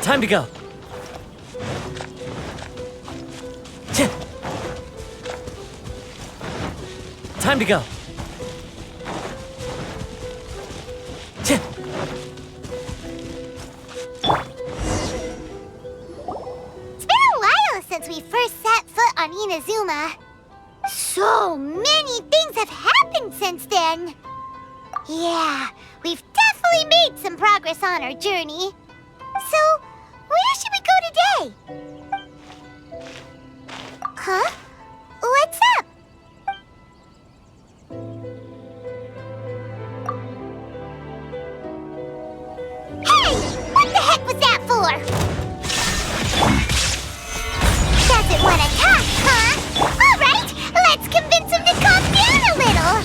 Time to go. Time to go. It's been a while since we first set foot on Inazuma. So many things have happened since then. Yeah, we've definitely made some progress on our journey. So, where should we go today? Huh? What's up? Hey! What the heck was that for? Doesn't want to talk, huh? Alright, let's convince him to calm down a little.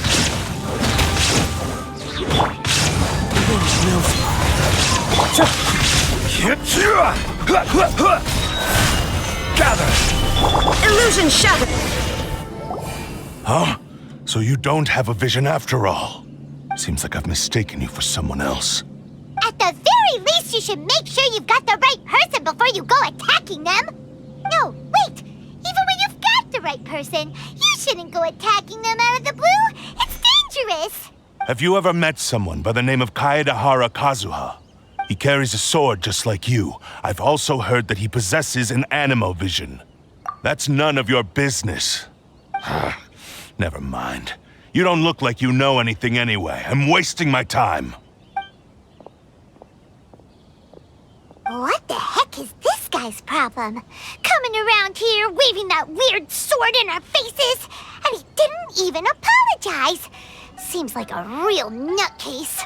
Gather! Illusion shattered! Huh? So you don't have a vision after all? Seems like I've mistaken you for someone else. At the very least, you should make sure you've got the right person before you go attacking them. No, wait! Even when you've got the right person, you shouldn't go attacking them out of the blue. It's dangerous. Have you ever met someone by the name of Kazuha? He carries a sword just like you. I've also heard that he possesses an animo vision. That's none of your business. Never mind. You don't look like you know anything anyway. I'm wasting my time. What the heck is this guy's problem? Coming around here, waving that weird sword in our faces, and he didn't even apologize. Seems like a real nutcase.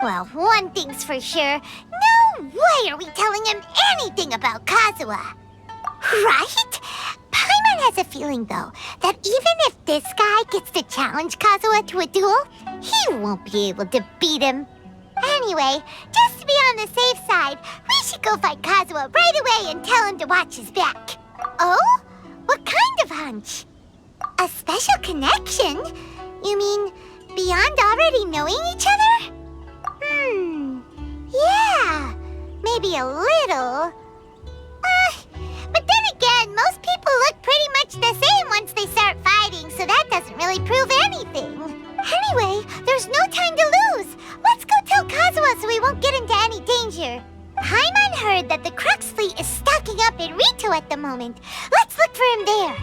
Well, one thing's for sure. No way are we telling him anything about Kazuha. Right? Paimon has a feeling, though, that even if this guy gets to challenge Kazuha to a duel, he won't be able to beat him. Anyway, just to be on the safe side, we should go fight Kazuha right away and tell him to watch his back. Oh? What kind of hunch? A special connection? You mean beyond already knowing each other? Yeah, maybe a little. But then again, most people look pretty much the same once they start fighting, so that doesn't really prove anything. Anyway, there's no time to lose. Let's go tell Kazuha so we won't get into any danger. Paimon heard that the Crux fleet is stocking up in Rito at the moment. Let's look for him there.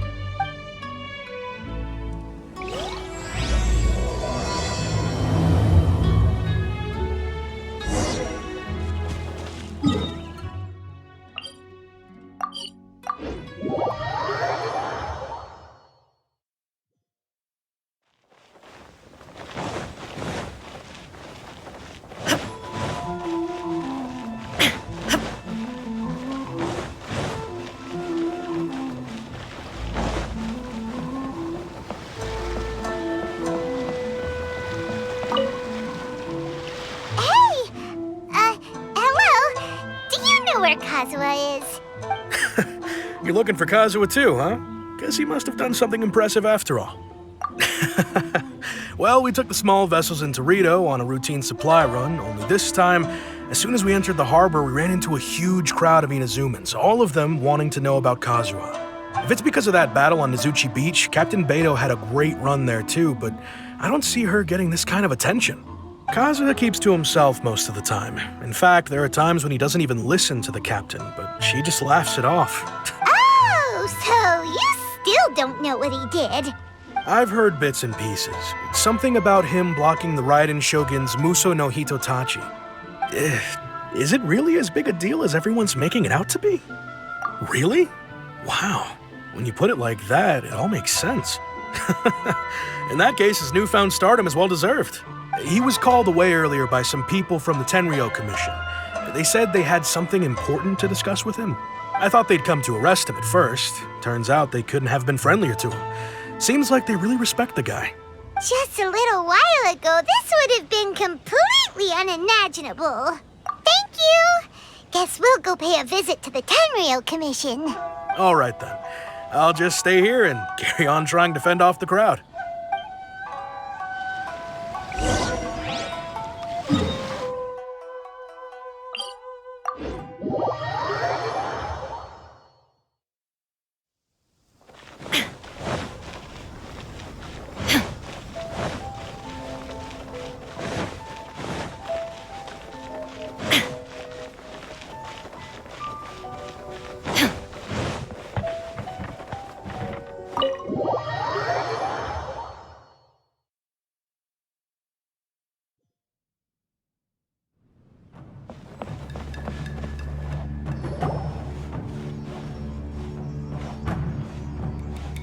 Kazuha is. You're looking for Kazuha too, huh? Guess he must have done something impressive after all. Well, we took the small vessels into Rito on a routine supply run, only this time, as soon as we entered the harbor, we ran into a huge crowd of Inazumans, all of them wanting to know about Kazuha. If it's because of that battle on Nizuchi Beach, Captain Beto had a great run there too, but I don't see her getting this kind of attention. Kazuha keeps to himself most of the time. In fact, there are times when he doesn't even listen to the captain, but she just laughs it off. Oh, so you still don't know what he did? I've heard bits and pieces. Something about him blocking the Raiden Shogun's Muso no Hitotachi. Is it really as big a deal as everyone's making it out to be? Really? Wow. When you put it like that, it all makes sense. In that case, his newfound stardom is well-deserved. He was called away earlier by some people from the Tenryou Commission. They said they had something important to discuss with him. I thought they'd come to arrest him at first. Turns out they couldn't have been friendlier to him. Seems like they really respect the guy. Just a little while ago, this would have been completely unimaginable. Thank you! Guess we'll go pay a visit to the Tenryou Commission. All right then. I'll just stay here and carry on trying to fend off the crowd.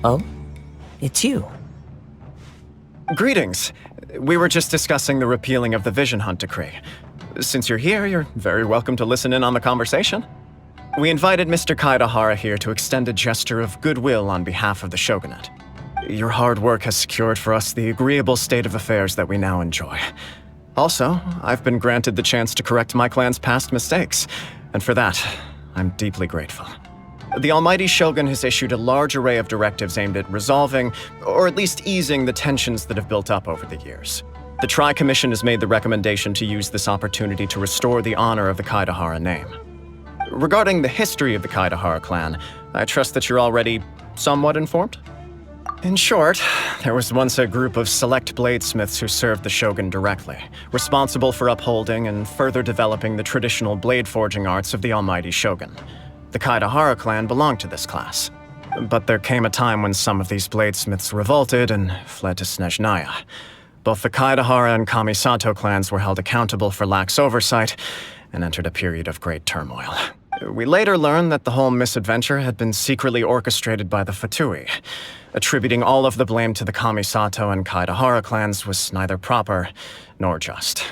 Oh? It's you. Greetings. We were just discussing the repealing of the Vision Hunt decree. Since you're here, you're very welcome to listen in on the conversation. We invited Mr. Kaedahara here to extend a gesture of goodwill on behalf of the Shogunate. Your hard work has secured for us the agreeable state of affairs that we now enjoy. Also, I've been granted the chance to correct my clan's past mistakes, and for that, I'm deeply grateful. The Almighty Shogun has issued a large array of directives aimed at resolving, or at least easing, the tensions that have built up over the years. The Tri-Commission has made the recommendation to use this opportunity to restore the honor of the Kaedahara name. Regarding the history of the Kaedahara clan, I trust that you're already somewhat informed? In short, there was once a group of select bladesmiths who served the shogun directly, responsible for upholding and further developing the traditional blade forging arts of the Almighty Shogun. The Kaedahara clan belonged to this class. But there came a time when some of these bladesmiths revolted and fled to Snezhnaya. Both the Kaedahara and Kamisato clans were held accountable for lax oversight and entered a period of great turmoil. We later learned that the whole misadventure had been secretly orchestrated by the Fatui. Attributing all of the blame to the Kamisato and Kaedahara clans was neither proper nor just.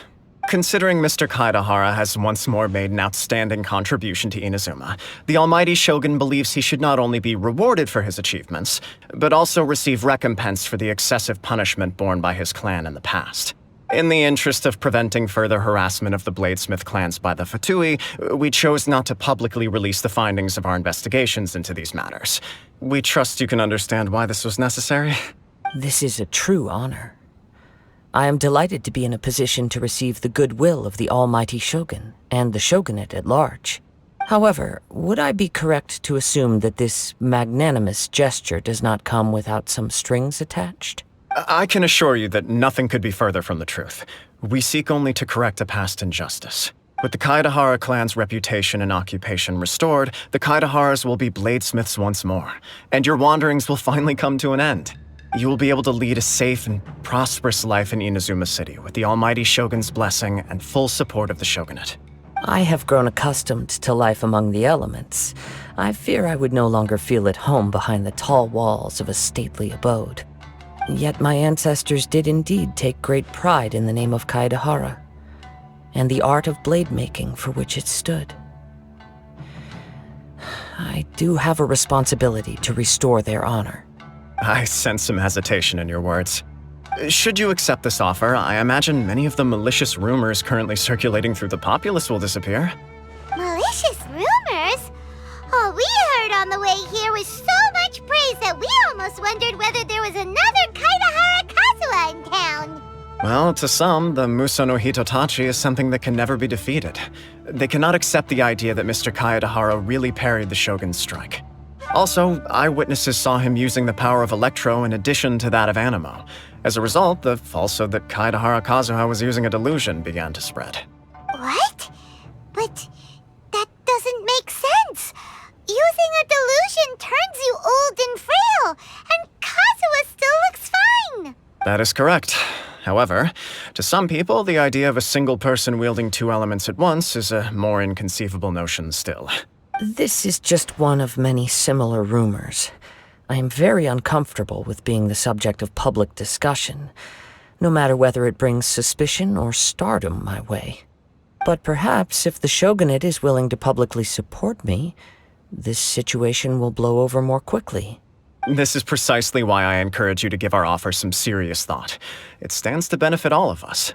Considering Mr. Kaedahara has once more made an outstanding contribution to Inazuma, the Almighty Shogun believes he should not only be rewarded for his achievements, but also receive recompense for the excessive punishment borne by his clan in the past. In the interest of preventing further harassment of the Bladesmith clans by the Fatui, we chose not to publicly release the findings of our investigations into these matters. We trust you can understand why this was necessary. This is a true honor. I am delighted to be in a position to receive the goodwill of the Almighty Shogun and the Shogunate at large. However, would I be correct to assume that this magnanimous gesture does not come without some strings attached? I can assure you that nothing could be further from the truth. We seek only to correct a past injustice. With the Kaedahara clan's reputation and occupation restored, the Kaedaharas will be bladesmiths once more, and your wanderings will finally come to an end. You will be able to lead a safe and prosperous life in Inazuma City with the Almighty Shogun's blessing and full support of the Shogunate. I have grown accustomed to life among the elements. I fear I would no longer feel at home behind the tall walls of a stately abode. Yet my ancestors did indeed take great pride in the name of Kaedahara, and the art of blade making for which it stood. I do have a responsibility to restore their honor. I sense some hesitation in your words. Should you accept this offer, I imagine many of the malicious rumors currently circulating through the populace will disappear. Malicious rumors? All we heard on the way here was so much praise that we almost wondered whether there was another Kaedahara Kazuha in town. Well, to some, the Muso no Hitotachi is something that can never be defeated. They cannot accept the idea that Mr. Kaedahara really parried the Shogun's strike. Also, eyewitnesses saw him using the power of Electro in addition to that of Animo. As a result, the falsehood that Kaedahara Kazuha was using a delusion began to spread. What? But that doesn't make sense. Using a delusion turns you old and frail, and Kazuha still looks fine. That is correct. However, to some people, the idea of a single person wielding two elements at once is a more inconceivable notion still. This is just one of many similar rumors. I am very uncomfortable with being the subject of public discussion, no matter whether it brings suspicion or stardom my way. But perhaps if the Shogunate is willing to publicly support me, this situation will blow over more quickly. This is precisely why I encourage you to give our offer some serious thought. It stands to benefit all of us.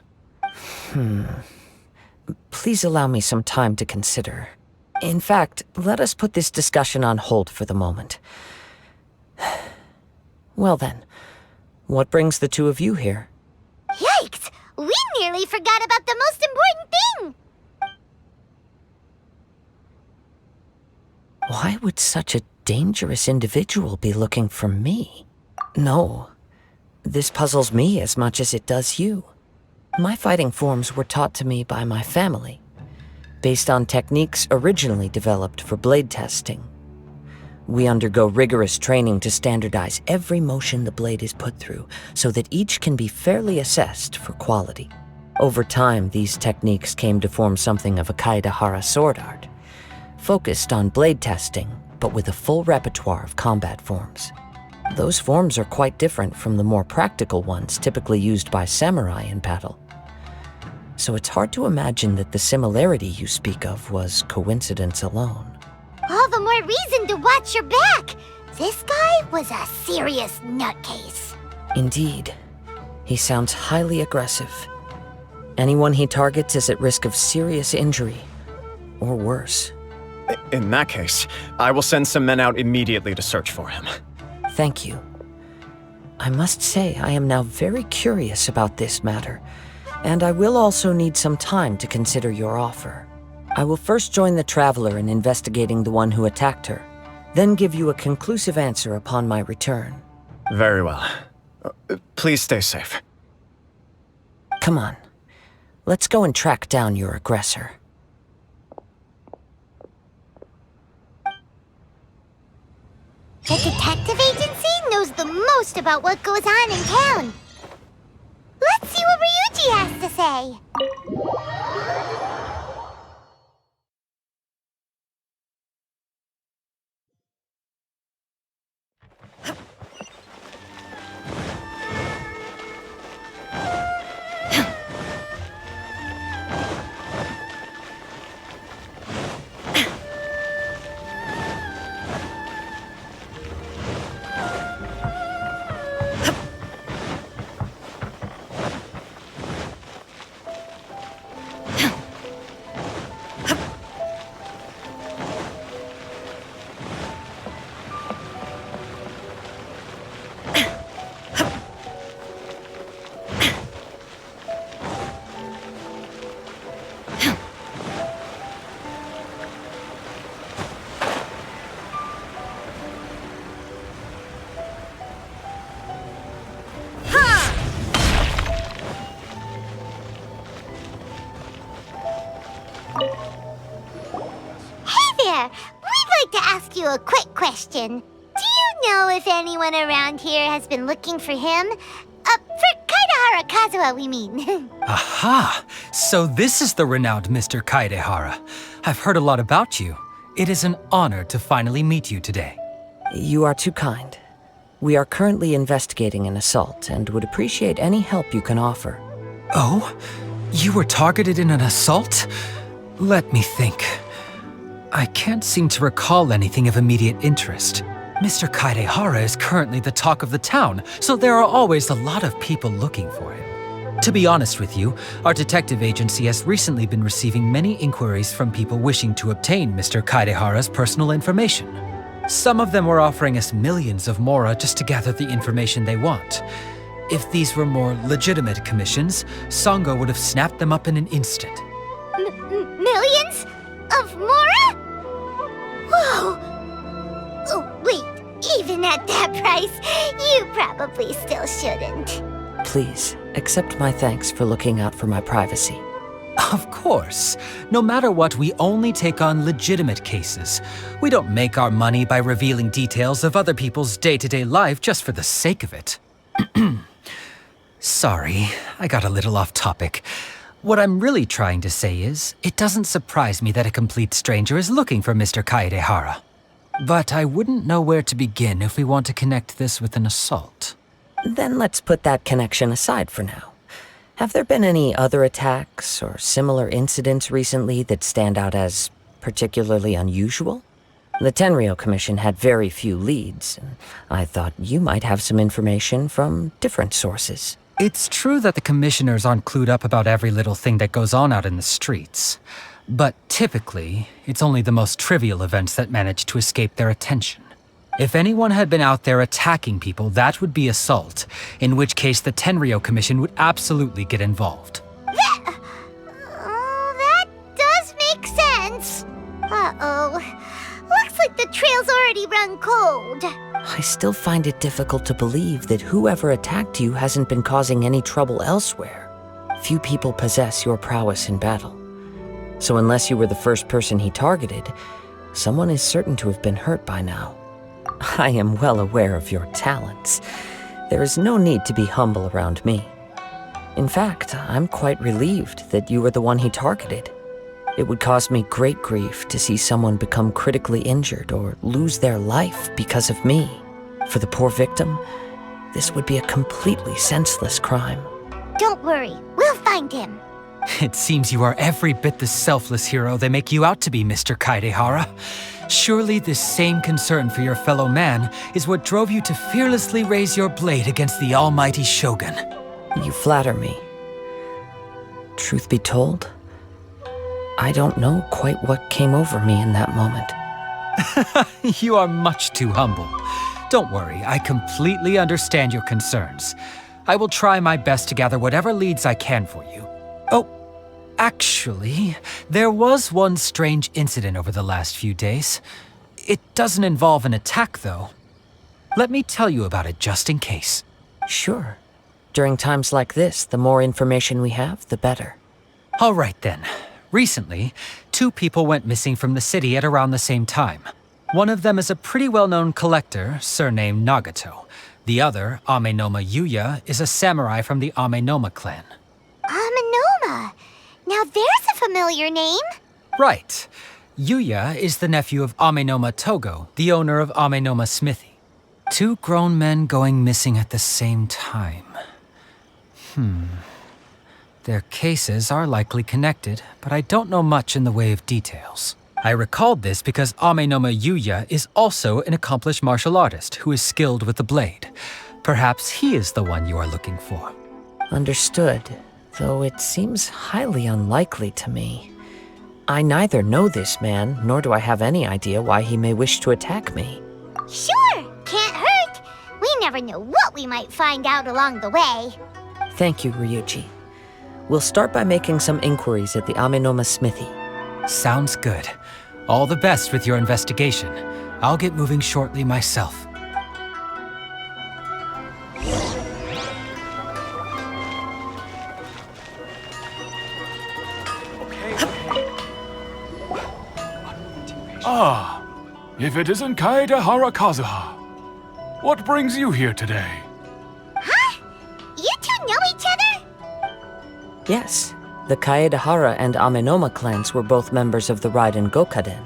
Please allow me some time to consider. In fact, let us put this discussion on hold for the moment. Well then, what brings the two of you here? Yikes! We nearly forgot about the most important thing! Why would such a dangerous individual be looking for me? No, this puzzles me as much as it does you. My fighting forms were taught to me by my family, based on techniques originally developed for blade testing. We undergo rigorous training to standardize every motion the blade is put through, so that each can be fairly assessed for quality. Over time, these techniques came to form something of a Kaedahara sword art, focused on blade testing, but with a full repertoire of combat forms. Those forms are quite different from the more practical ones typically used by samurai in battle. So it's hard to imagine that the similarity you speak of was coincidence alone. All the more reason to watch your back. This guy was a serious nutcase. Indeed. He sounds highly aggressive. Anyone he targets is at risk of serious injury, or worse. In that case, I will send some men out immediately to search for him. Thank you. I must say I am now very curious about this matter, and I will also need some time to consider your offer. I will first join the Traveler in investigating the one who attacked her, then give you a conclusive answer upon my return. Very well. Please stay safe. Come on. Let's go and track down your aggressor. The detective agency knows the most about what goes on in town. Let's see what Ryuji has to say. We'd like to ask you a quick question. Do you know if anyone around here has been looking for him? For Kaidahara Kazuha, we mean. Aha! So this is the renowned Mr. Kaidehara. I've heard a lot about you. It is an honor to finally meet you today. You are too kind. We are currently investigating an assault and would appreciate any help you can offer. Oh? You were targeted in an assault? Let me think. I can't seem to recall anything of immediate interest. Mr. Kaidehara is currently the talk of the town, so there are always a lot of people looking for him. To be honest with you, our detective agency has recently been receiving many inquiries from people wishing to obtain Mr. Kaidehara's personal information. Some of them were offering us millions of mora just to gather the information they want. If these were more legitimate commissions, Sango would have snapped them up in an instant. Millions? Of mora? Whoa! Oh, wait. Even at that price, you probably still shouldn't. Please, accept my thanks for looking out for my privacy. Of course. No matter what, we only take on legitimate cases. We don't make our money by revealing details of other people's day-to-day life just for the sake of it. Sorry, I got a little off topic. What I'm really trying to say is, it doesn't surprise me that a complete stranger is looking for Mr. Kaidehara. But I wouldn't know where to begin if we want to connect this with an assault. Then let's put that connection aside for now. Have there been any other attacks or similar incidents recently that stand out as particularly unusual? The Tenryou Commission had very few leads, and I thought you might have some information from different sources. It's true that the commissioners aren't clued up about every little thing that goes on out in the streets. But typically, it's only the most trivial events that manage to escape their attention. If anyone had been out there attacking people, that would be assault, in which case the Tenryou Commission would absolutely get involved. That does make sense. Uh-oh. Looks like the trail's already run cold. I still find it difficult to believe that whoever attacked you hasn't been causing any trouble elsewhere. Few people possess your prowess in battle. So unless you were the first person he targeted, someone is certain to have been hurt by now. I am well aware of your talents. There is no need to be humble around me. In fact, I'm quite relieved that you were the one he targeted. It would cause me great grief to see someone become critically injured or lose their life because of me. For the poor victim, this would be a completely senseless crime. Don't worry, we'll find him. It seems you are every bit the selfless hero they make you out to be, Mr. Kaidehara. Surely this same concern for your fellow man is what drove you to fearlessly raise your blade against the almighty Shogun. You flatter me. Truth be told, I don't know quite what came over me in that moment. You are much too humble. Don't worry, I completely understand your concerns. I will try my best to gather whatever leads I can for you. Oh, actually, there was one strange incident over the last few days. It doesn't involve an attack, though. Let me tell you about it just in case. Sure. During times like this, the more information we have, the better. All right then. Recently, 2 people went missing from the city at around the same time. One of them is a pretty well-known collector, surnamed Nagato. The other, Amenoma Yuya, is a samurai from the Amenoma clan. Amenoma! Now there's a familiar name. Right. Yuya is the nephew of Amenoma Togo, the owner of Amenoma Smithy. 2 grown men going missing at the same time. Their cases are likely connected, but I don't know much in the way of details. I recalled this because Amenoma Yuya is also an accomplished martial artist who is skilled with the blade. Perhaps he is the one you are looking for. Understood, though it seems highly unlikely to me. I neither know this man, nor do I have any idea why he may wish to attack me. Sure, can't hurt. We never know what we might find out along the way. Thank you, Ryuji. We'll start by making some inquiries at the Amenoma Smithy. Sounds good. All the best with your investigation. I'll get moving shortly myself. Ah, if it isn't Kaedehara Kazuha. What brings you here today? Huh? You 2 know each other? Yes, the Kaedehara and Amenoma clans were both members of the Raiden Gokaden.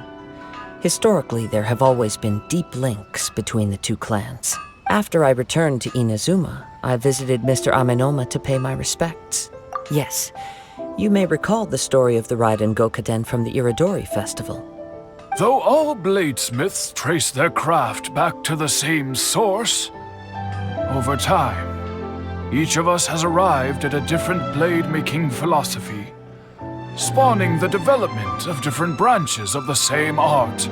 Historically, there have always been deep links between the 2 clans. After I returned to Inazuma, I visited Mr. Amenoma to pay my respects. Yes, you may recall the story of the Raiden Gokaden from the Iridori Festival. Though all bladesmiths trace their craft back to the same source, over time, each of us has arrived at a different blade-making philosophy, spawning the development of different branches of the same art.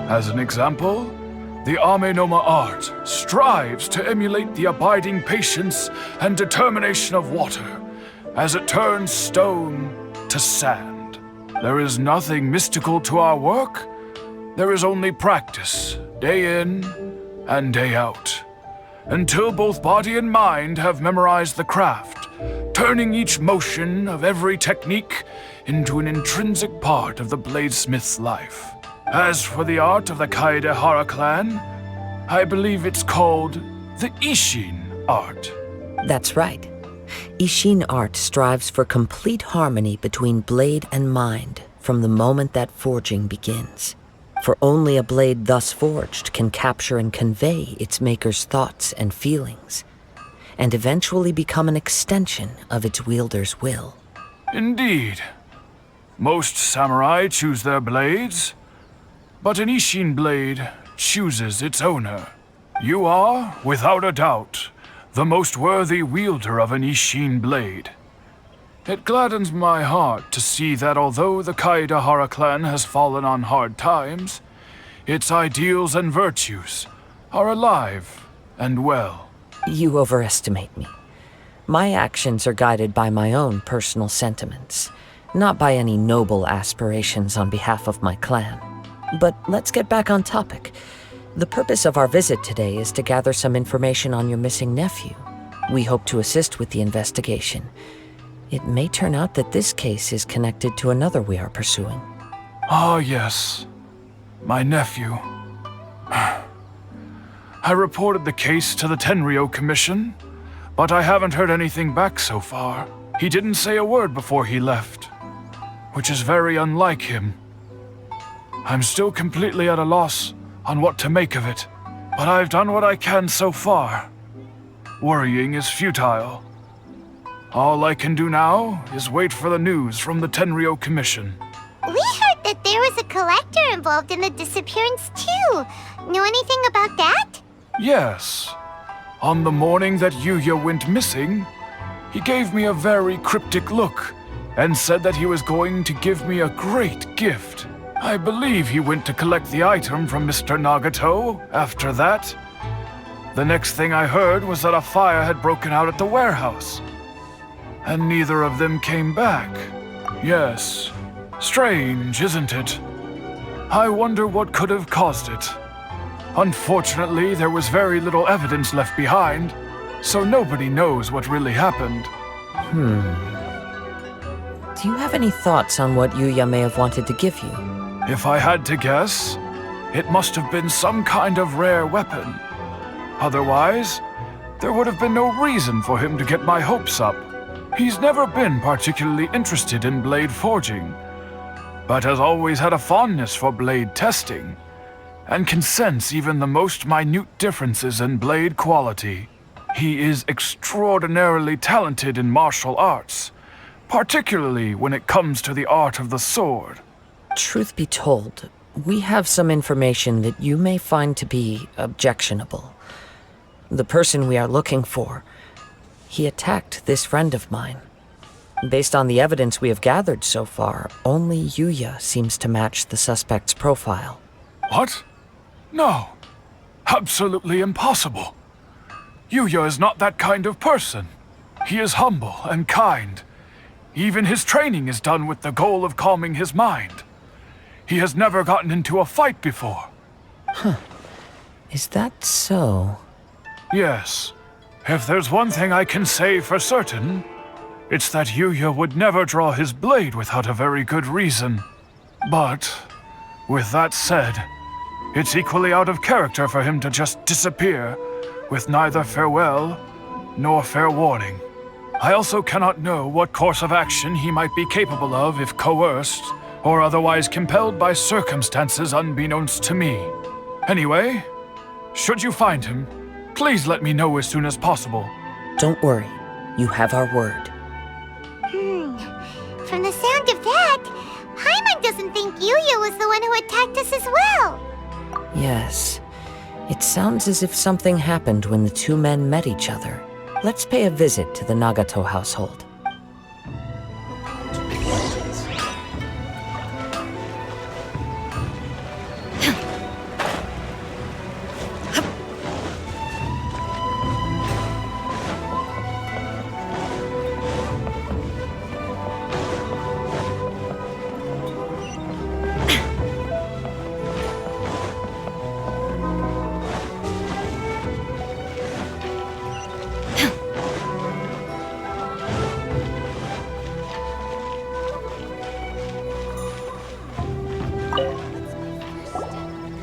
As an example, the Amenoma art strives to emulate the abiding patience and determination of water as it turns stone to sand. There is nothing mystical to our work. There is only practice, day in and day out, until both body and mind have memorized the craft, turning each motion of every technique into an intrinsic part of the bladesmith's life. As for the art of the Kaedehara clan, I believe it's called the Ishin art. That's right. Ishin art strives for complete harmony between blade and mind from the moment that forging begins. For only a blade thus forged can capture and convey its maker's thoughts and feelings, and eventually become an extension of its wielder's will. Indeed. Most samurai choose their blades, but an Ishin blade chooses its owner. You are, without a doubt, the most worthy wielder of an Ishin blade. It gladdens my heart to see that although the Kaedehara clan has fallen on hard times, its ideals and virtues are alive and well. You overestimate me. My actions are guided by my own personal sentiments, not by any noble aspirations on behalf of my clan. But let's get back on topic. The purpose of our visit today is to gather some information on your missing nephew. We hope to assist with the investigation. It may turn out that this case is connected to another we are pursuing. Ah, yes. My nephew. I reported the case to the Tenryo Commission, but I haven't heard anything back so far. He didn't say a word before he left, which is very unlike him. I'm still completely at a loss on what to make of it. but I've done what I can so far. Worrying is futile. All I can do now is wait for the news from the Tenryo Commission. We heard that there was a collector involved in the disappearance too. Know anything about that? Yes. On the morning that Yuya went missing, he gave me a very cryptic look and said that he was going to give me a great gift. I believe he went to collect the item from Mr. Nagato after that. The next thing I heard was that a fire had broken out at the warehouse. And neither of them came back. Yes. Strange, isn't it? I wonder what could have caused it. Unfortunately, there was very little evidence left behind, so nobody knows what really happened. Do you have any thoughts on what Yuya may have wanted to give you? If I had to guess, it must have been some kind of rare weapon. Otherwise, there would have been no reason for him to get my hopes up. He's never been particularly interested in blade forging, but has always had a fondness for blade testing, and can sense even the most minute differences in blade quality. He is extraordinarily talented in martial arts, particularly when it comes to the art of the sword. Truth be told, we have some information that you may find to be objectionable. The person we are looking for, he attacked this friend of mine. Based on the evidence we have gathered so far, only Yuya seems to match the suspect's profile. What? No. Absolutely impossible. Yuya is not that kind of person. He is humble and kind. Even his training is done with the goal of calming his mind. He has never gotten into a fight before. Is that so? Yes. If there's one thing I can say for certain, it's that Yuya would never draw his blade without a very good reason. But, with that said, it's equally out of character for him to just disappear, with neither farewell nor fair warning. I also cannot know what course of action he might be capable of if coerced, or otherwise compelled by circumstances unbeknownst to me. Anyway, should you find him, please let me know as soon as possible. Don't worry, you have our word. From the sound of that, Paimon doesn't think Yuya was the one who attacked us as well. Yes. It sounds as if something happened when the two men met each other. Let's pay a visit to the Nagato household.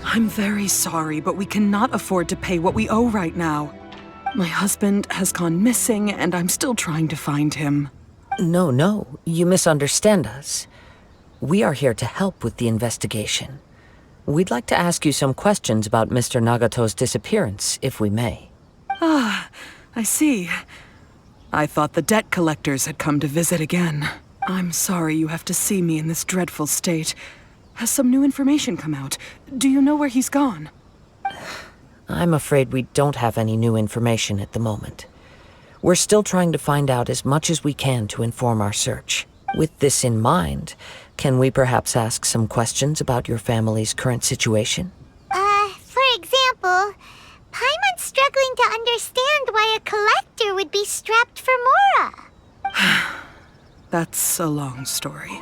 I'm very sorry, but we cannot afford to pay what we owe right now. My husband has gone missing, and I'm still trying to find him. No, you misunderstand us. We are here to help with the investigation. We'd like to ask you some questions about Mr. Nagato's disappearance, if we may. Ah, I see. I thought the debt collectors had come to visit again. I'm sorry you have to see me in this dreadful state. Has some new information come out? Do you know where he's gone? I'm afraid we don't have any new information at the moment. We're still trying to find out as much as we can to inform our search. With this in mind, can we perhaps ask some questions about your family's current situation? For example, Paimon's struggling to understand why a collector would be strapped for Mora. That's a long story.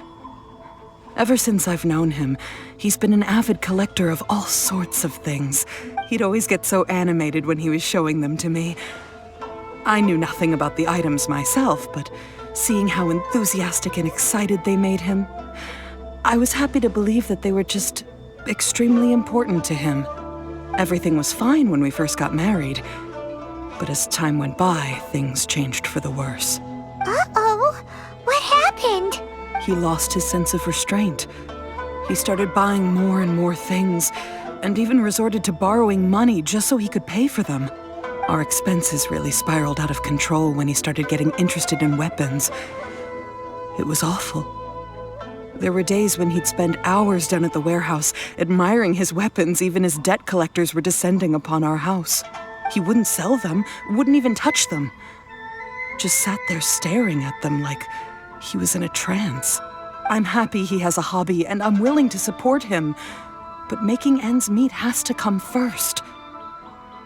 Ever since I've known him, he's been an avid collector of all sorts of things. He'd always get so animated when he was showing them to me. I knew nothing about the items myself, but seeing how enthusiastic and excited they made him, I was happy to believe that they were just extremely important to him. Everything was fine when we first got married, but as time went by, things changed for the worse. Uh-oh, what happened? He lost his sense of restraint. He started buying more and more things, and even resorted to borrowing money just so he could pay for them. Our expenses really spiraled out of control when he started getting interested in weapons. It was awful. There were days when he'd spend hours down at the warehouse, admiring his weapons even as debt collectors were descending upon our house. He wouldn't sell them, wouldn't even touch them. Just sat there staring at them like he was in a trance. I'm happy he has a hobby, and I'm willing to support him. But making ends meet has to come first.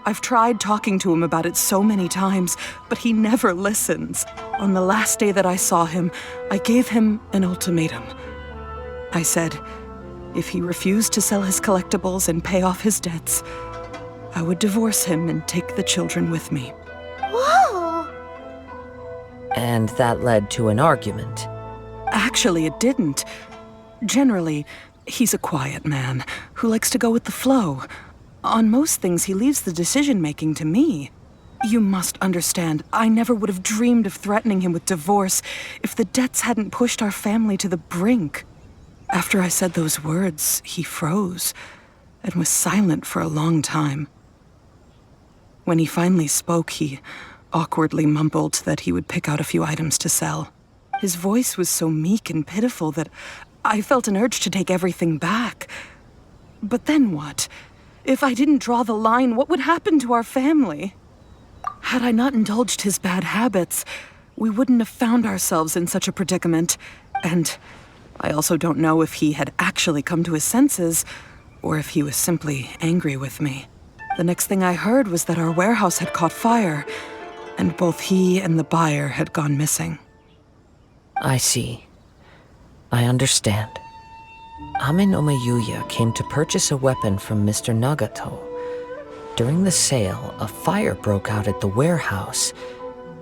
I've tried talking to him about it so many times, but he never listens. On the last day that I saw him, I gave him an ultimatum. I said, if he refused to sell his collectibles and pay off his debts, I would divorce him and take the children with me. Whoa! And that led to an argument. Actually, it didn't. Generally, he's a quiet man who likes to go with the flow. On most things, he leaves the decision-making to me. You must understand, I never would have dreamed of threatening him with divorce if the debts hadn't pushed our family to the brink. After I said those words, he froze and was silent for a long time. When he finally spoke, he awkwardly mumbled that he would pick out a few items to sell. His voice was so meek and pitiful that I felt an urge to take everything back. But then what? If I didn't draw the line, what would happen to our family? Had I not indulged his bad habits, we wouldn't have found ourselves in such a predicament. And I also don't know if he had actually come to his senses, or if he was simply angry with me. The next thing I heard was that our warehouse had caught fire, and both he and the buyer had gone missing. I see. I understand. Ame no Mayuya came to purchase a weapon from Mr. Nagato. During the sale, a fire broke out at the warehouse,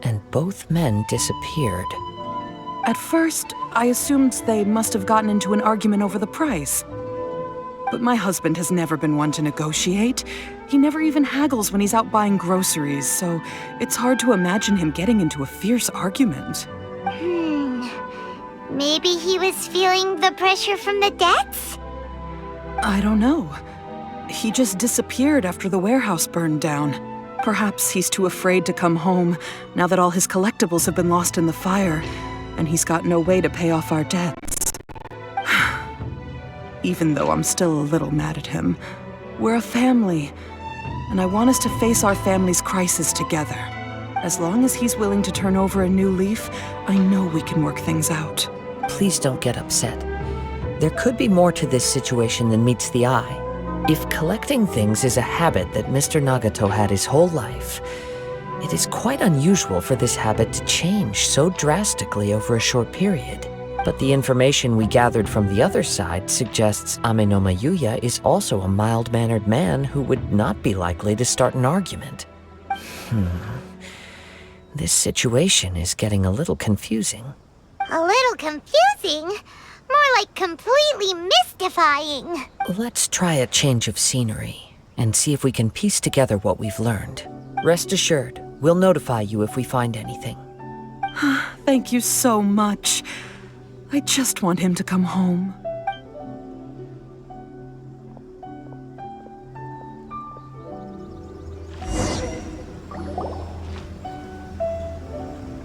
and both men disappeared. At first, I assumed they must have gotten into an argument over the price. But my husband has never been one to negotiate. He never even haggles when he's out buying groceries, so it's hard to imagine him getting into a fierce argument. Maybe he was feeling the pressure from the debts? I don't know. He just disappeared after the warehouse burned down. Perhaps he's too afraid to come home now that all his collectibles have been lost in the fire, and he's got no way to pay off our debts. Even though I'm still a little mad at him, we're a family, and I want us to face our family's crisis together. As long as he's willing to turn over a new leaf, I know we can work things out. Please don't get upset. There could be more to this situation than meets the eye. If collecting things is a habit that Mr. Nagato had his whole life, it is quite unusual for this habit to change so drastically over a short period. But the information we gathered from the other side suggests Ame no Mayuya is also a mild-mannered man who would not be likely to start an argument. This situation is getting a little confusing. A little confusing? More like completely mystifying. Let's try a change of scenery and see if we can piece together what we've learned. Rest assured, we'll notify you if we find anything. Thank you so much. I just want him to come home.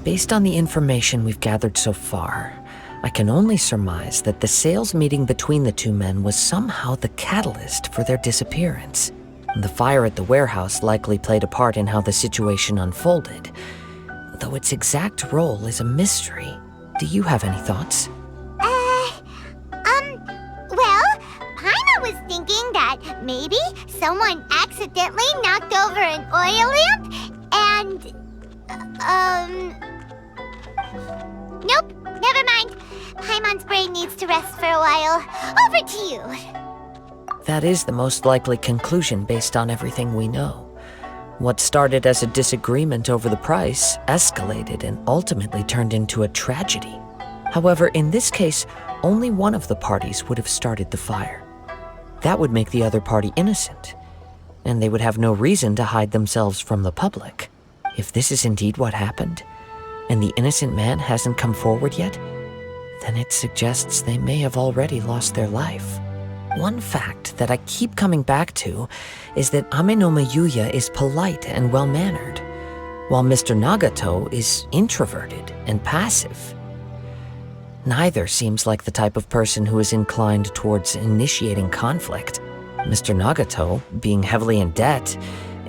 Based on the information we've gathered so far, I can only surmise that the sales meeting between the two men was somehow the catalyst for their disappearance. The fire at the warehouse likely played a part in how the situation unfolded, though its exact role is a mystery. Do you have any thoughts? Well, Paimon was thinking that maybe someone accidentally knocked over an oil lamp and, nope, never mind. Paimon's brain needs to rest for a while. Over to you. That is the most likely conclusion based on everything we know. What started as a disagreement over the price escalated and ultimately turned into a tragedy. However, in this case, only one of the parties would have started the fire. That would make the other party innocent, and they would have no reason to hide themselves from the public. If this is indeed what happened, and the innocent man hasn't come forward yet, then it suggests they may have already lost their life. One fact that I keep coming back to is that Amenoma Yuya is polite and well-mannered, while Mr. Nagato is introverted and passive. Neither seems like the type of person who is inclined towards initiating conflict. Mr. Nagato, being heavily in debt,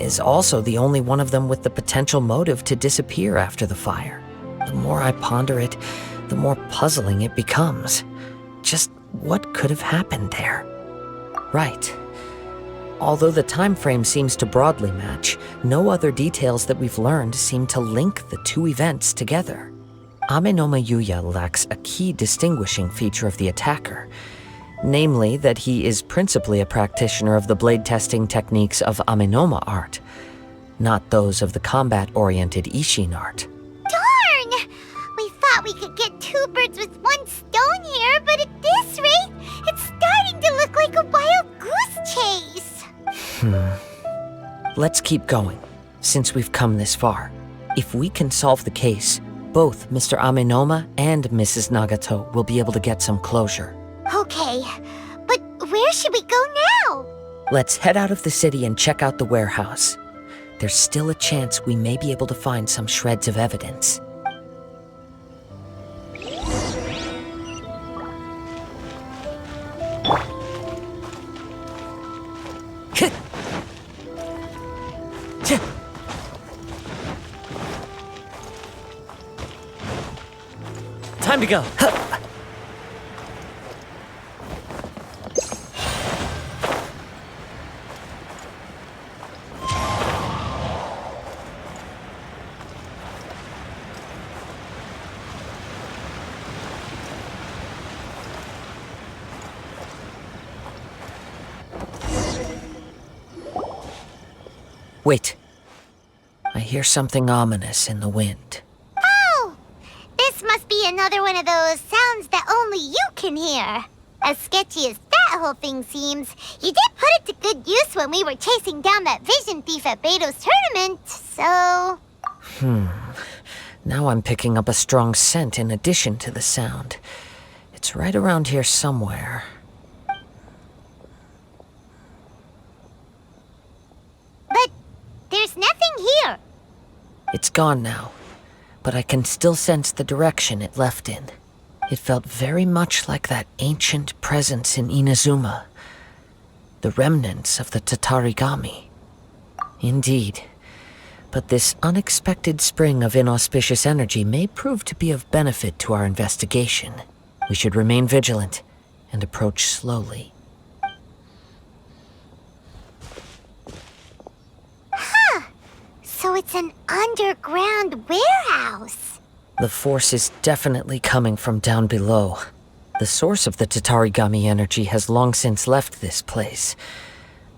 is also the only one of them with the potential motive to disappear after the fire. The more I ponder it, the more puzzling it becomes. Just what could have happened there? Right. Although the time frame seems to broadly match, no other details that we've learned seem to link the two events together. Amenoma Yuya lacks a key distinguishing feature of the attacker, namely that he is principally a practitioner of the blade testing techniques of Amenoma art, not those of the combat-oriented Ishin art. Darn! We thought we could get two birds with one stone here, but at this rate, it's starting to look like a wild goose chase. Let's keep going, since we've come this far. If we can solve the case, both Mr. Amenoma and Mrs. Nagato will be able to get some closure. Okay, but where should we go now? Let's head out of the city and check out the warehouse. There's still a chance we may be able to find some shreds of evidence. Time to go. Wait. I hear something ominous in the wind. Oh! This must be another one of those sounds that only you can hear. As sketchy as that whole thing seems, you did put it to good use when we were chasing down that vision thief at Beto's tournament, so... Now I'm picking up a strong scent in addition to the sound. It's right around here somewhere. But there's nothing here. It's gone now, but I can still sense the direction it left in. It felt very much like that ancient presence in Inazuma, the remnants of the Tatarigami. Indeed, but this unexpected spring of inauspicious energy may prove to be of benefit to our investigation. We should remain vigilant and approach slowly. So it's an underground warehouse. The force is definitely coming from down below. The source of the Tatarigami energy has long since left this place,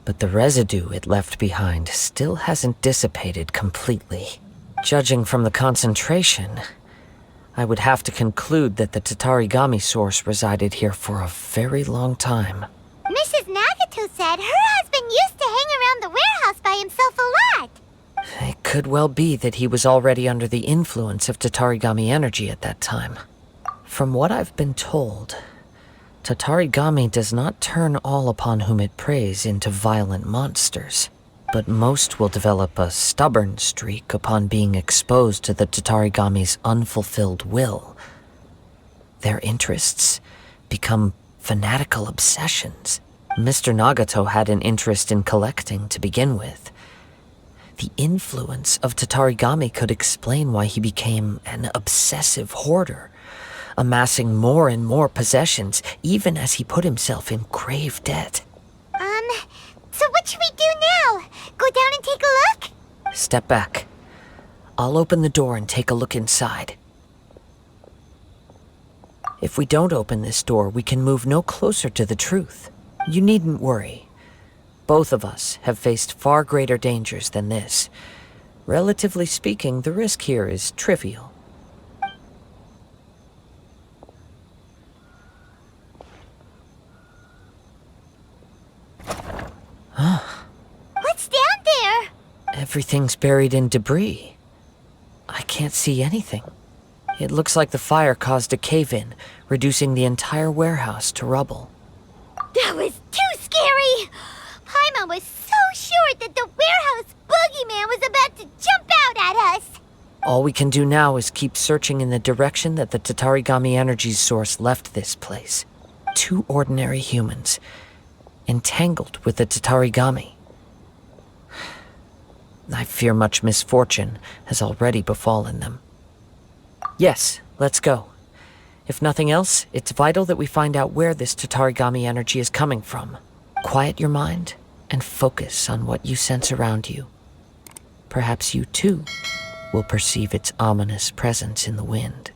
but the residue it left behind still hasn't dissipated completely. Judging from the concentration, I would have to conclude that the Tatarigami source resided here for a very long time. Mrs. Nagato said her husband used to hang around the warehouse by himself a lot. It could well be that he was already under the influence of Tatarigami energy at that time. From what I've been told, Tatarigami does not turn all upon whom it preys into violent monsters, but most will develop a stubborn streak upon being exposed to the Tatarigami's unfulfilled will. Their interests become fanatical obsessions. Mr. Nagato had an interest in collecting to begin with. The influence of Tatarigami could explain why he became an obsessive hoarder, amassing more and more possessions, even as he put himself in grave debt. So what should we do now? Go down and take a look? Step back. I'll open the door and take a look inside. If we don't open this door, we can move no closer to the truth. You needn't worry. Both of us have faced far greater dangers than this. Relatively speaking, the risk here is trivial. What's down there? Everything's buried in debris. I can't see anything. It looks like the fire caused a cave-in, reducing the entire warehouse to rubble. That was me! Paimon was so sure that the warehouse boogeyman was about to jump out at us! All we can do now is keep searching in the direction that the Tatarigami energy source left this place. 2 ordinary humans, entangled with the Tatarigami. I fear much misfortune has already befallen them. Yes, let's go. If nothing else, it's vital that we find out where this Tatarigami energy is coming from. Quiet your mind and focus on what you sense around you. Perhaps you too will perceive its ominous presence in the wind.